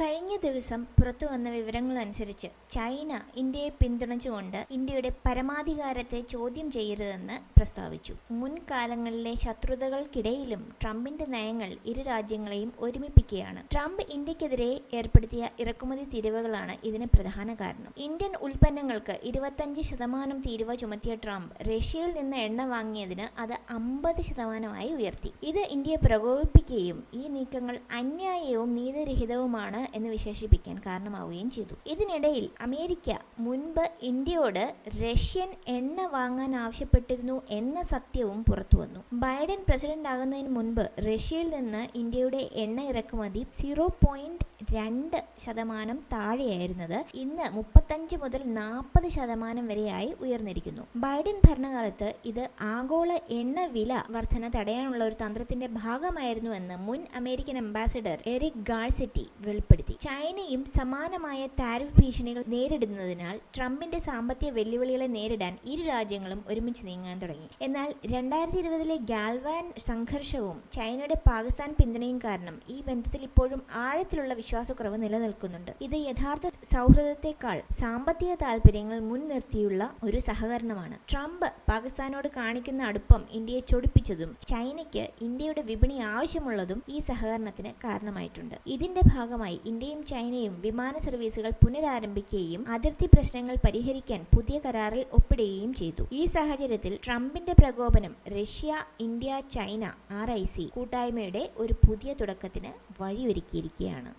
കഴിഞ്ഞ ദിവസം പുറത്തുവന്ന വിവരങ്ങളനുസരിച്ച് ചൈന ഇന്ത്യയെ പിന്തുണച്ചുകൊണ്ട് ഇന്ത്യയുടെ പരമാധികാരത്തെ ചോദ്യം ചെയ്യരുതെന്ന് പ്രസ്താവിച്ചു. മുൻകാലങ്ങളിലെ ശത്രുതകൾക്കിടയിലും ട്രംപിന്റെ നയങ്ങൾ ഇരു രാജ്യങ്ങളെയും ഒരുമിപ്പിക്കുകയാണ്. ട്രംപ് ഇന്ത്യക്കെതിരെ ഏർപ്പെടുത്തിയ ഇറക്കുമതി തീരുവകളാണ് ഇതിന് പ്രധാന കാരണം. ഇന്ത്യൻ ഉൽപ്പന്നങ്ങൾക്ക് 25% തീരുവ ചുമത്തിയ ട്രംപ് റഷ്യയിൽ നിന്ന് എണ്ണ വാങ്ങിയതിന് അത് 50% ഉയർത്തി. ഇത് ഇന്ത്യയെ പ്രകോപിപ്പിക്കുകയും ഈ നീക്കങ്ങൾ അന്യായവും നീതിരഹിതവുമാണ് എന്ന് വിശേഷിപ്പിക്കാൻ കാരണമാവുകയും ചെയ്തു. ഇതിനിടയിൽ അമേരിക്ക മുൻപ് ഇന്ത്യയോട് റഷ്യൻ എണ്ണ വാങ്ങാൻ ആവശ്യപ്പെട്ടിരുന്നു എന്ന സത്യവും പുറത്തുവന്നു. ബൈഡൻ പ്രസിഡന്റ് ആകുന്നതിന് മുൻപ് റഷ്യയിൽ നിന്ന് ഇന്ത്യയുടെ എണ്ണ ഇറക്കുമതി 0.2% താഴെയായിരുന്നത് ഇന്ന് 35 മുതൽ 40% വരെയായി ഉയർന്നിരിക്കുന്നു. ബൈഡൻ ഭരണകാലത്ത് ഇത് ആഗോള എണ്ണ വില വർധന തടയാനുള്ള ഒരു തന്ത്രത്തിന്റെ ഭാഗമായിരുന്നുവെന്ന് മുൻ അമേരിക്കൻ അംബാസിഡർ എറിക് ഗാർസെറ്റി വെളിപ്പെടുത്തി. ചൈനയും സമാനമായ താരിഫ് ഭീഷണികൾ നേരിടുന്നതിനാൽ ട്രംപിന്റെ സാമ്പത്തിക വെല്ലുവിളികളെ നേരിടാൻ ഇരു രാജ്യങ്ങളും ഒരുമിച്ച് നീങ്ങാൻ തുടങ്ങി. എന്നാൽ 2020 ഗാൽവാൻ സംഘർഷവും ചൈനയുടെ പാകിസ്ഥാൻ പിന്തുണയും കാരണം ഈ ബന്ധത്തിൽ ഇപ്പോഴും ആഴത്തിലുള്ള വിശ്വാസക്കുറവ് നിലനിൽക്കുന്നുണ്ട്. ഇത് യഥാർത്ഥ സൗഹൃദത്തെക്കാൾ സാമ്പത്തിക താൽപര്യങ്ങൾ മുൻനിർത്തിയുള്ള ഒരു സഹകരണമാണ്. ട്രംപ് പാകിസ്ഥാനോട് കാണിക്കുന്ന അടുപ്പം ഇന്ത്യയെ ചൊടിപ്പിച്ചതും ചൈനയ്ക്ക് ഇന്ത്യയുടെ വിപണി ആവശ്യമുള്ളതും ഈ സഹകരണത്തിന് കാരണമായിട്ടുണ്ട്. ഇതിന്റെ ഭാഗമായി ഇന്ത്യയും ചൈനയും വിമാന സർവീസുകൾ പുനരാരംഭിക്കുകയും അതിർത്തി പ്രശ്നങ്ങൾ പരിഹരിക്കാൻ പുതിയ കരാറിൽ ഒപ്പിടുകയും ചെയ്തു. ഈ സാഹചര്യത്തിൽ ട്രംപിന്റെ പ്രകോപനം റഷ്യ, ഇന്ത്യ, ചൈന (RIC) കൂട്ടായ്മയുടെ ഒരു പുതിയ തുടക്കത്തിന് വഴിയൊരുക്കിയിരിക്കുകയാണ്.